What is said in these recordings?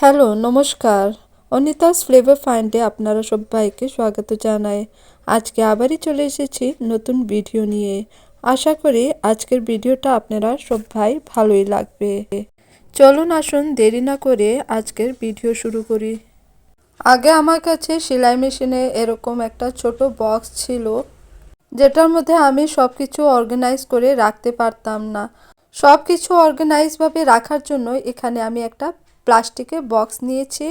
Hello, নমস্কার। Anita's flavour ফাইন্ডে আপনারা সবাইকে স্বাগত জানাই। আজকে আবারই চলে এসেছি নতুন ভিডিও নিয়ে। আশা করি আজকের ভিডিওটা আপনারা সবাই ভালোই লাগবে। চলুন আসুন দেরি না করে আজকের ভিডিও শুরু করি। আগে আমার কাছে সেলাই মেশিনে এরকম একটা ছোট বক্স ছিল, যেটার মধ্যে আমি সব কিছু অর্গানাইজ করে রাখতে পারতাম না। সব কিছু অর্গানাইজভাবে রাখার জন্য এখানে আমি একটা প্লাস্টিকের বক্স নিয়েছি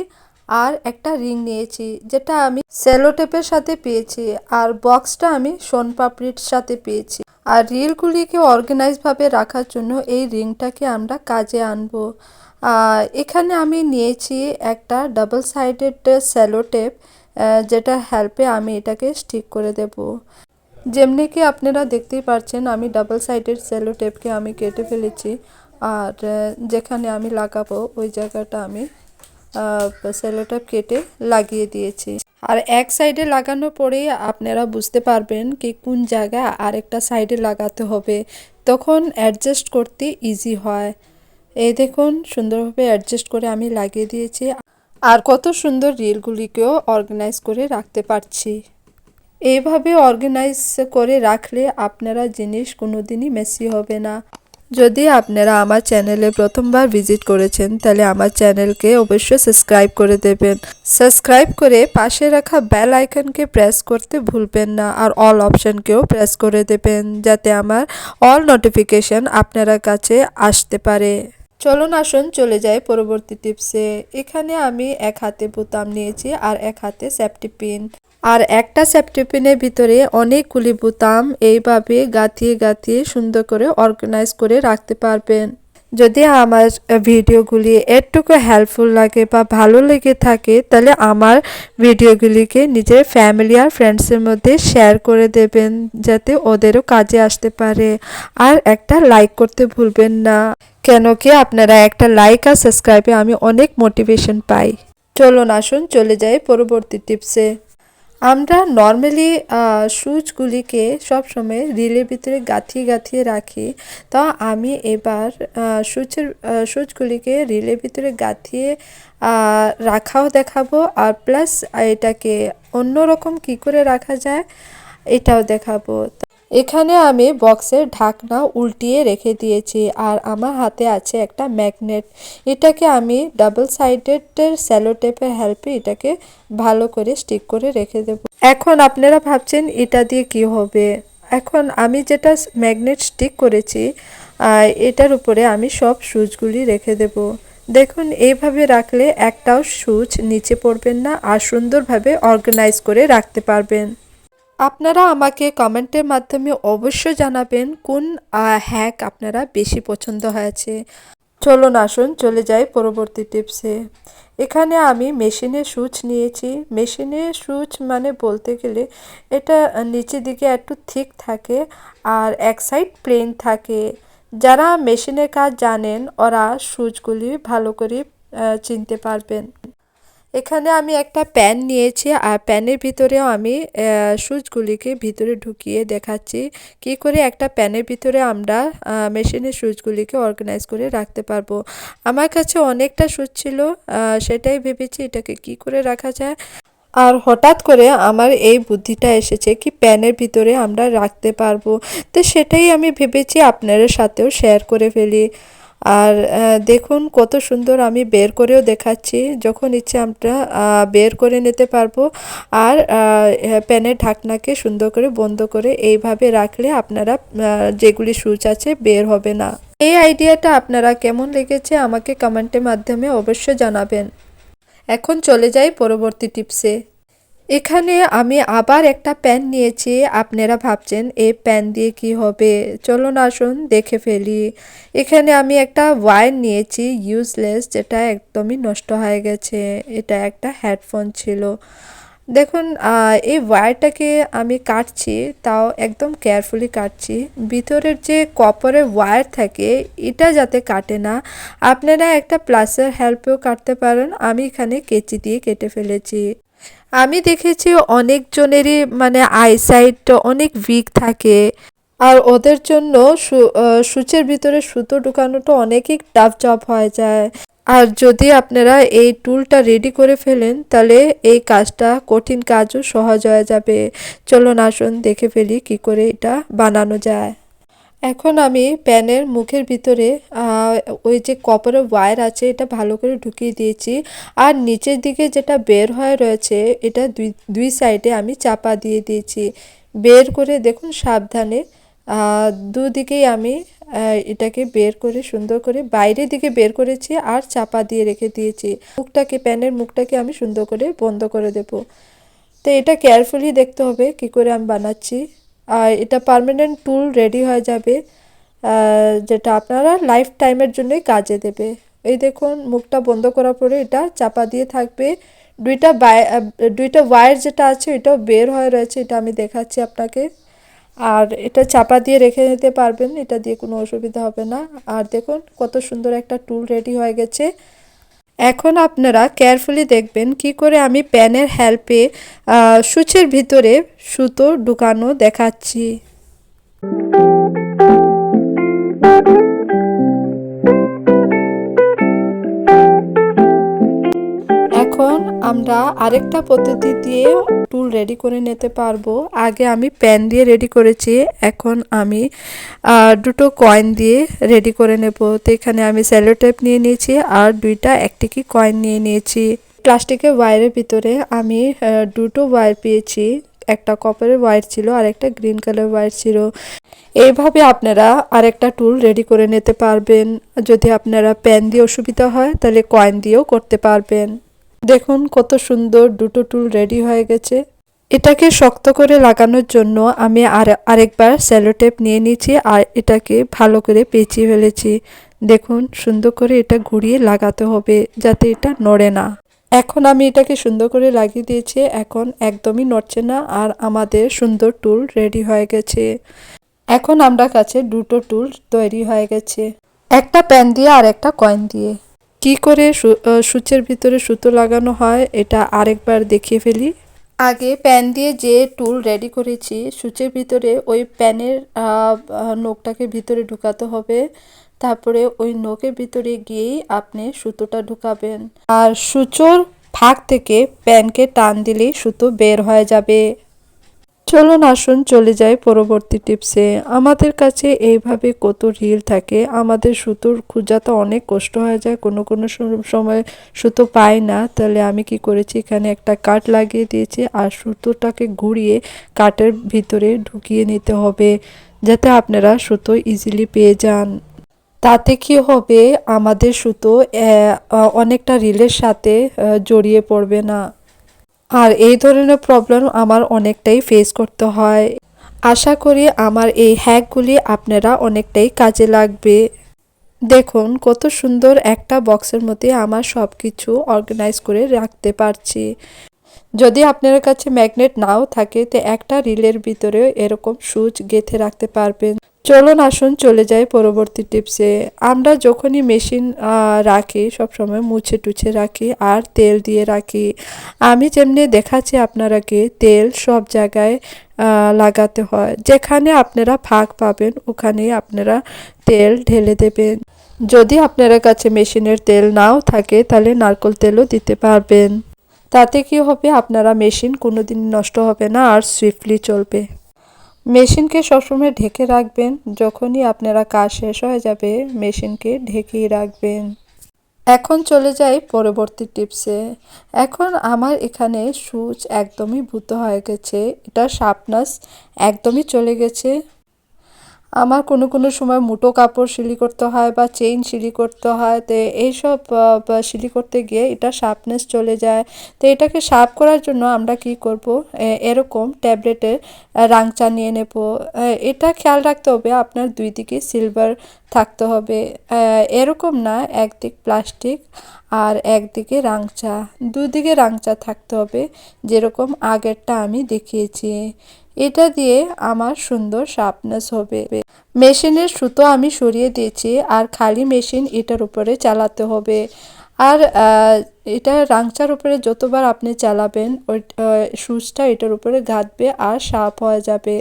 আর একটা রিং নিয়েছি, যেটা আমি সেলো টেপের সাথে পেয়েছি, আর বক্সটা আমি সোনপাপড়ির সাথে পেয়েছি। আর রিলগুলিকে অর্গানাইজভাবে রাখার জন্য এই রিংটাকে আমরা কাজে আনবো। এখানে আমি নিয়েছি একটা ডাবল সাইডেড সেলো টেপ, যেটা হেল্পে আমি এটাকে স্টিক করে দেব। যেমনি কি আপনারা দেখতেই পাচ্ছেন, আমি ডাবল সাইডেড সেলো টেপকে আমি কেটে ফেলেছি, আর যেখানে আমি লাগাবো ওই জায়গাটা আমি সেলো টেপ কেটে লাগিয়ে দিয়েছি। আর এক সাইডে লাগানোর পরেই আপনারা বুঝতে পারবেন কি কোন জায়গা আরেকটা সাইডে লাগাতে হবে, তখন অ্যাডজাস্ট করতে ইজি হয়। এই দেখুন, সুন্দরভাবে অ্যাডজাস্ট করে আমি লাগিয়ে দিয়েছি, আর কত সুন্দর রিলগুলিকেও অর্গানাইজ করে রাখতে পারছি। এইভাবে অর্গানাইজ করে রাখলে আপনারা জিনিস কোনোদিনই মেসি হবে না। যদি আপনারা আমার চ্যানেলে প্রথমবার ভিজিট করেছেন, তাহলে আমার চ্যানেলকে অবশ্যই সাবস্ক্রাইব করে দেবেন। সাবস্ক্রাইব করে পাশে রাখা বেল আইকনকে প্রেস করতে ভুলবেন না, আর অল অপশনকেও প্রেস করে দেবেন, যাতে আমার অল নোটিফিকেশন আপনার কাছে আসতে পারে। চলুন আসুন চলে যাই পরবর্তী টিপসে। এখানে আমি এক হাতে বোতাম নিয়েছি আর এক হাতে সেফটি পিন, আর একটা সেফটি পিনের ভিতরে অনেকগুলি বোতাম এইভাবে গাঁথিয়ে গাঁথিয়ে সুন্দর করে অর্গানাইজ করে রাখতে পারবেন। যদি আমার ভিডিওগুলি একটুকু হেল্পফুল লাগে বা ভালো লেগে থাকে, তাহলে আমার ভিডিওগুলিকে নিজের ফ্যামিলি আর ফ্রেন্ডসের মধ্যে শেয়ার করে দেবেন, যাতে ওদেরও কাজে আসতে পারে। আর একটা লাইক করতে ভুলবেন না, কেন কি আপনারা একটা লাইক আর সাবস্ক্রাইবে আমি অনেক মোটিভেশন পাই। চলুন আসুন চলে যাই পরবর্তী টিপসে। আমরা নর্মালি সুচগুলিকে সবসময় রিলের ভিতরে গাঁথিয়ে গাঁথিয়ে রাখি, তো আমি এবার সুচগুলিকে রিলের ভিতরে গাঁথিয়ে রাখাও দেখাবো, আর প্লাস এটাকে অন্যরকম কি করে রাখা যায় এটাও দেখাবো। এখানে আমি বক্সের ঢাকনা উল্টিয়ে রেখে দিয়েছি, আর আমার হাতে আছে একটা ম্যাগনেট। এটাকে আমি ডাবল সাইডেড সেলো টেপের হেল্পে এটাকে ভালো করে স্টিক করে রেখে দেব। এখন আপনারা ভাবছেন এটা দিয়ে কি হবে। এখন আমি যেটা ম্যাগনেট স্টিক করেছি, এটার উপরে আমি সব সুচগুলি রেখে দেব। দেখুন, এইভাবে রাখলে একটাও সুচ নিচে পড়বেন না, আর সুন্দরভাবে অর্গানাইজ করে রাখতে পারবেন। আপনারা আমাকে কমেন্টের মাধ্যমে অবশ্যই জানাবেন কোন হ্যাক আপনারা বেশি পছন্দ হয়েছে। চলুন আসুন চলে যাই পরবর্তী টিপসে। এখানে আমি মেশিনের সুচ নিয়েছি। মেশিনের সুচ মানে বলতে গেলে এটা নিচের দিকে একটু থিক থাকে আর এক সাইড প্লেন থাকে। যারা মেশিনের কাজ জানেন ওরা সুচগুলি ভালো করে চিনতে পারবেন। এখানে আমি একটা প্যান নিয়েছি, আর প্যানের ভিতরেও আমি সুচগুলিকে ভিতরে ঢুকিয়ে দেখাচ্ছি কি করে একটা প্যানের ভিতরে আমরা মেশিনের সুচগুলিকে অর্গানাইজ করে রাখতে পারবো। আমার কাছে অনেকটা সুচ ছিল, সেটাই ভেবেছি এটাকে কি করে রাখা যায়। আর হঠাৎ করে আমার এই বুদ্ধিটা এসেছে কি প্যানের ভিতরে আমরা রাখতে পারবো, তো সেটাই আমি ভেবেছি আপনাদের সাথেও শেয়ার করে ফেলি। আর দেখুন কত সুন্দর আমি বের করেও দেখাচ্ছি, যখন ইচ্ছে আমরা বের করে নিতে পারবো। আর প্যানের ঢাকনাকে সুন্দর করে বন্ধ করে এইভাবে রাখলে আপনারা যেগুলি সুচ আছে বের হবে না। এই আইডিয়াটা আপনারা কেমন লেগেছে আমাকে কমেন্টের মাধ্যমে অবশ্যই জানাবেন। এখন চলে যাই পরবর্তী টিপসে। এখানে আমি আবার একটা প্যান নিয়েছি। আপনারা ভাবছেন এই প্যান দিয়ে কি হবে, চলুন আসুন দেখে ফেলি। এখানে আমি একটা ওয়্যার নিয়েছি ইউজলেস, যেটা একদমই নষ্ট হয়ে গেছে। এটা একটা হেডফোন ছিল। দেখুন, এই ওয়্যারটাকে আমি কাটছি, তাও একদম কেয়ারফুলি কাটছি। ভিতরের যে কপারের ওয়্যার থাকে এটা যাতে কাটে না। আপনারা একটা প্লাসের হেল্পেও কাটতে পারেন। আমি এখানে কেচি দিয়ে কেটে ফেলেছি। আমি দেখেছি অনেকজনেরই মানে আইসাইট অনেক উইক থাকে, আর ওদের জন্য সুচের ভিতরে সুতো ঢুকানোটা অনেকই টাফ জব হয়ে যায়। আর যদি আপনারা এই টুলটা রেডি করে ফেলেন তাহলে এই কাজটা কঠিন কাজও সহজ হয়ে যাবে। চলুন আসুন দেখে ফেলি কি করে এটা বানানো যায়। এখন আমি প্যানের মুখের ভিতরে ওই যে কপারের ওয়্যার আছে এটা ভালো করে ঢুকিয়ে দিয়েছি। আর নিচের দিকে যেটা বের হয়ে রয়েছে এটা দুই সাইডে আমি চাপা দিয়ে দিয়েছি। বের করে দেখুন সাবধানে দুদিকেই আমি এটাকে বের করে সুন্দর করে বাইরের দিকে বের করেছি আর চাপা দিয়ে রেখে দিয়েছি। প্যানের মুখটাকে আমি সুন্দর করে বন্ধ করে দেব। তো এটা কেয়ারফুলি দেখতে হবে কি করে আমি বানাচ্ছি। আর এটা পার্মানেন্ট টুল রেডি হয়ে যাবে, যেটা আপনারা লাইফ টাইমের জন্যই কাজে দেবে। এই দেখুন মুখটা বন্ধ করার পরে এটা চাপা দিয়ে থাকবে। দুইটা ওয়্যার যেটা আছে এটাও বের হয়ে রয়েছে, এটা আমি দেখাচ্ছি আপনাকে। আর এটা চাপা দিয়ে রেখে নিতে পারবেন, এটা দিয়ে কোনো অসুবিধা হবে না। আর দেখুন কত সুন্দর একটা টুল রেডি হয়ে গেছে। এখন আপনারা কেয়ারফুলি দেখবেন কি করে আমি প্যানের হেল্পে সূচের ভিতরে সুতো ঢুকানো দেখাচ্ছি। এখন আমরা আরেকটা পদ্ধতি দিয়ে টুল রেডি করে নিতে পারবো। আগে আমি প্যান দিয়ে রেডি করেছি, এখন আমি দুটো কয়েন দিয়ে রেডি করে নেব। তো এখানে আমি সেলো টেপ নিয়ে নিয়েছি আর দুইটা একটিকি কয়েন নিয়ে নিয়েছি। প্লাস্টিকের ওয়্যারের ভিতরে আমি দুটো ওয়্যার পেয়েছি, একটা কপারের ওয়্যার ছিল আর একটা গ্রিন কালার ওয়্যার ছিল। এইভাবে আপনারা আরেকটা টুল রেডি করে নিতে পারবেন। যদি আপনারা প্যান দিয়ে অসুবিধা হয় তাহলে কয়েন দিয়েও করতে পারবেন। দেখুন কত সুন্দর দুটো টুল রেডি হয়ে গেছে। এটাকে শক্ত করে লাগানোর জন্য আমি আরেকবার সেলো টেপ নিয়ে নিয়েছি আর এটাকে ভালো করে পেঁচিয়ে ফেলেছি। দেখুন সুন্দর করে এটা ঘুরিয়ে লাগাতে হবে যাতে এটা নড়ে না। এখন আমি এটাকে সুন্দর করে লাগিয়ে দিয়েছি, এখন একদমই নড়ছে না আর আমাদের সুন্দর টুল রেডি হয়ে গেছে। এখন আমরা কাছে দুটো টুল তৈরি হয়ে গেছে, একটা প্যান দিয়ে আর একটা কয়েন দিয়ে। কি করে সূচের ভিতরে সুতো লাগানো হয় এটা আরেকবার দেখিয়ে ফেলি। আগে প্যান দিয়ে যে টুল রেডি করেছি সূচের ভিতরে ওই প্যানের নখটাকে ভিতরে ঢুকাতে হবে। তারপরে ওই নখের ভিতরে গিয়েই আপনি সুতোটা ঢুকাবেন আর সূচোর ফাঁক থেকে প্যানকে টান দিলেই সুতো বের হয়ে যাবে। চলুন আসুন চলে যাই পরবর্তী টিপসে। আমাদের কাছে এইভাবে কত রিল থাকে, আমাদের সুতোর খোঁজাতে অনেক কষ্ট হয়ে যায়, কোনো কোনো সময় সুতো পাই না। তাহলে আমি কি করেছি, এখানে একটা কাট লাগিয়ে দিয়েছি আর সুতোটাকে ঘুরিয়ে কাটের ভিতরে ঢুকিয়ে নিতে হবে যাতে আপনারা সুতো ইজিলি পেয়ে যান। তাতে কি হবে, আমাদের সুতো অনেকটা রিলের সাথে জড়িয়ে পড়বে না। আর এই ধরনের প্রবলেম আমার অনেকটাই ফেস করতে হয়। আশা করি আমার এই হ্যাকগুলি আপনারা অনেকটাই কাজে লাগবে। দেখুন কত সুন্দর একটা বক্সের মধ্যে আমার সব কিছু অর্গানাইজ করে রাখতে পারছি। যদি আপনার কাছে ম্যাগনেট নাও থাকে তো একটা রিলের ভিতরে এরকম সুচ গেঁথে রাখতে পারবেন। চলুন আসুন চলে যাই পরবর্তী টিপসে। আমরা যখনই মেশিন রাখি সবসময় মুছে টুছে রাখি আর তেল দিয়ে রাখি। আমি যেমনি দেখাচ্ছি আপনারাকে তেল সব জায়গায় লাগাতে হয়, যেখানে আপনারা ফাঁক পাবেন ওখানেই আপনারা তেল ঢেলে দেবেন। যদি আপনার কাছে মেশিনের তেল নাও থাকে তাহলে নারকেল তেলও দিতে পারবেন। তাতে কি হবে, আপনারা মেশিন কোনোদিন নষ্ট হবে না আর সুইফটলি চলবে। মেশিনকে সবসময় ঢেকে রাখবেন, যখনই আপনারা কাজ শেষ হয়ে যাবে মেশিনকে ঢেকেই রাখবেন। এখন চলে যাই পরবর্তী টিপসে। এখন আমার এখানে সুচ একদমই ভূত হয়ে গেছে, এটা শার্পনেস একদমই চলে গেছে। আমার কোনো কোনো সময় মুঠো কাপড় সিলি করতে হয় বা চেইন সিলি করতে হয়, তো এইসব সিলি করতে গিয়ে এটা শার্পনেস চলে যায়। তো এটাকে শার্প করার জন্য আমরা কি করব, এরকম ট্যাবলেটের রাংচা নিয়ে নেব। এটা খেয়াল রাখতে হবে আপনার দুই দিকে সিলভার থাকতে হবে, এরকম না একদিক প্লাস্টিক আর একদিকে রাংচা, দুদিকে রাংচা থাকতে হবে যেরকম আগেরটা আমি দেখিয়েছি। এটা দিয়ে আমার সুন্দর শার্পনেস হবে। মেশিনের সুতো আমি সরিয়ে দিয়েছি আর খালি মেশিন এটার উপরে চালাতে হবে। আর এটা রাংচার উপরে যতবার আপনি চালাবেন ওই সুচটা এটার উপরে গাঁথবে আর শার্প হয়ে যাবে।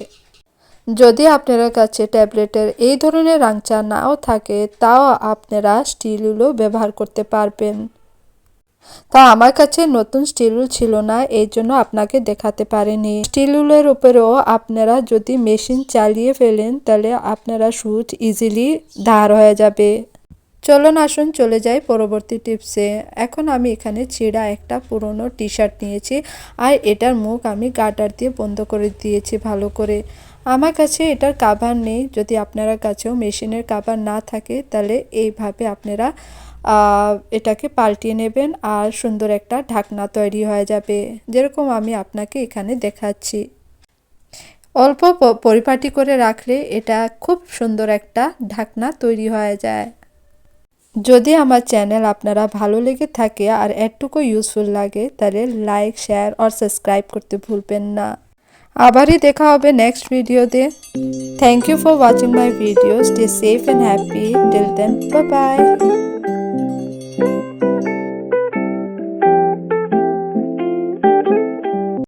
যদি আপনার কাছে ট্যাবলেটের এই ধরনের রাংচা নাও থাকে তাও আপনারা স্টিল উলও ব্যবহার করতে পারবেন। তা আমার কাছে নতুন স্টিল উল ছিল না, এই জন্য আপনাকে দেখাতে পারিনি। স্টিল উলের উপরেও আপনারা যদি মেশিন চালিয়ে ফেলেন তাহলে আপনারা সুচ ইজিলি ধার হয়ে যাবে। চলুন আসুন চলে যাই পরবর্তী টিপসে। এখন আমি এখানে ছেঁড়া একটা পুরনো টি শার্ট নিয়েছি আর এটার মুখ আমি গার্ডার দিয়ে বন্ধ করে দিয়েছি ভালো করে। আমার কাছে এটার কাভার নেই, যদি আপনার কাছেও মেশিনের কাভার না থাকে তাহলে এইভাবে আপনারা এটাকে পাল্টিয়ে নেবেন আর সুন্দর একটা ঢাকনা তৈরি হয়ে যাবে, যেরকম আমি আপনাকে এখানে দেখাচ্ছি। অল্প পরিপাটি করে রাখলে এটা খুব সুন্দর একটা ঢাকনা তৈরি হয়ে যায়। যদি আমার চ্যানেল আপনারা ভালো লেগে থাকে আর একটুকু ইউজফুল লাগে তাহলে লাইক, শেয়ার আর সাবস্ক্রাইব করতে ভুলবেন না। আবারই দেখা হবে নেক্সট ভিডিওতে। Thank you for watching my video. Stay safe and happy till then, bye by.